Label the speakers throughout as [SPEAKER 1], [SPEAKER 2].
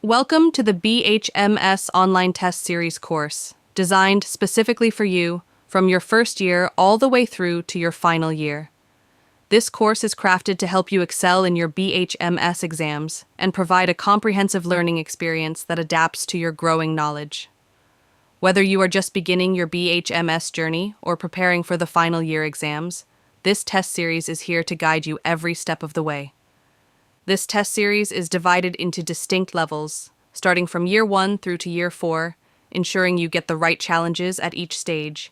[SPEAKER 1] Welcome to the BHMS Online Test Series course, designed specifically for you from your first year all the way through to your final year. This course is crafted to help you excel in your BHMS exams and provide a comprehensive learning experience that adapts to your growing knowledge. Whether you are just beginning your BHMS journey or preparing for the final year exams, this test series is here to guide you every step of the way. This test series is divided into distinct levels, starting from year 1 through to year 4, ensuring you get the right challenges at each stage.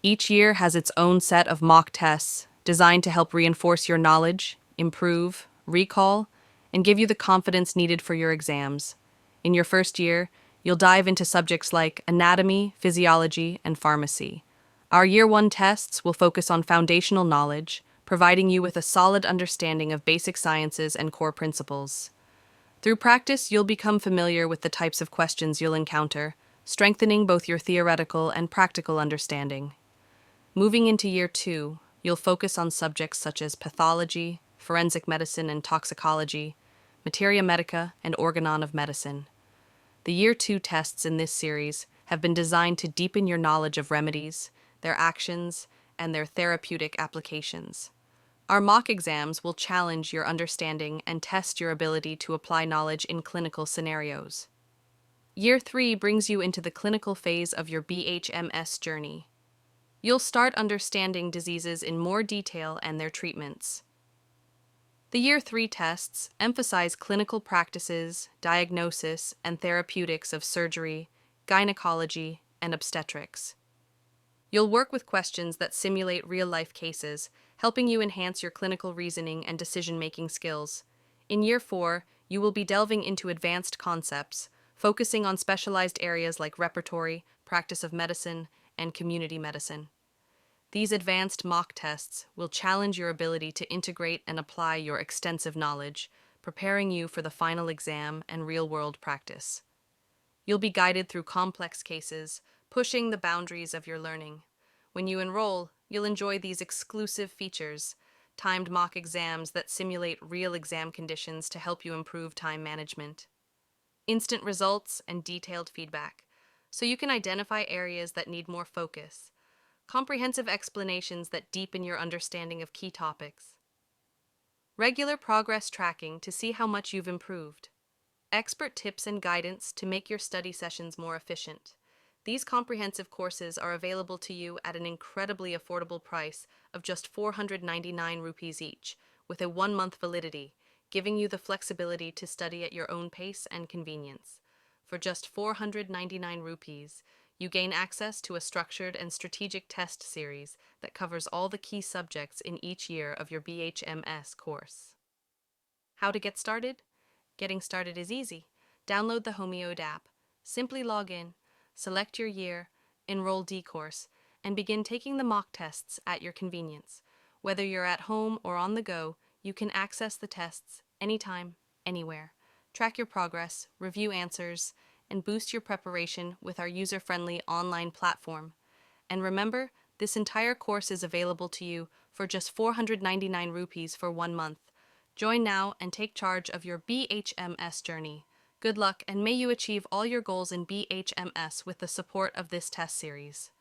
[SPEAKER 1] Each year has its own set of mock tests designed to help reinforce your knowledge, improve, recall, and give you the confidence needed for your exams. In your first year, you'll dive into subjects like anatomy, physiology, and pharmacy. Our year 1 tests will focus on foundational knowledge, providing you with a solid understanding of basic sciences and core principles. Through practice, you'll become familiar with the types of questions you'll encounter, strengthening both your theoretical and practical understanding. Moving into year 2, you'll focus on subjects such as pathology, forensic medicine and toxicology, materia medica, and organon of medicine. The year 2 tests in this series have been designed to deepen your knowledge of remedies, their actions, and their therapeutic applications. Our mock exams will challenge your understanding and test your ability to apply knowledge in clinical scenarios. Year 3 brings you into the clinical phase of your BHMS journey. You'll start understanding diseases in more detail and their treatments. The Year 3 tests emphasize clinical practices, diagnosis, and therapeutics of surgery, gynecology, and obstetrics. You'll work with questions that simulate real-life cases, helping you enhance your clinical reasoning and decision-making skills. In Year 4, you will be delving into advanced concepts, focusing on specialized areas like repertory, practice of medicine, and community medicine. These advanced mock tests will challenge your ability to integrate and apply your extensive knowledge, preparing you for the final exam and real-world practice. You'll be guided through complex cases, pushing the boundaries of your learning. When you enroll, you'll enjoy these exclusive features, timed mock exams that simulate real exam conditions to help you improve time management, instant results, and detailed feedback, so you can identify areas that need more focus, comprehensive explanations that deepen your understanding of key topics, regular progress tracking to see how much you've improved, expert tips and guidance to make your study sessions more efficient. These comprehensive courses are available to you at an incredibly affordable price of just 499 rupees each, with a 1-month validity, giving you the flexibility to study at your own pace and convenience. For just 499 rupees, you gain access to a structured and strategic test series that covers all the key subjects in each year of your BHMS course. How to get started? Getting started is easy. Download the Homeode app. Simply log in, select your year, Enroll D course, and begin taking the mock tests at your convenience. Whether you're at home or on the go, you can access the tests anytime, anywhere. Track your progress, review answers, and boost your preparation with our user-friendly online platform. And remember, this entire course is available to you for just 499 rupees for 1 month. Join now and take charge of your BHMS journey. Good luck, and may you achieve all your goals in BHMS with the support of this test series.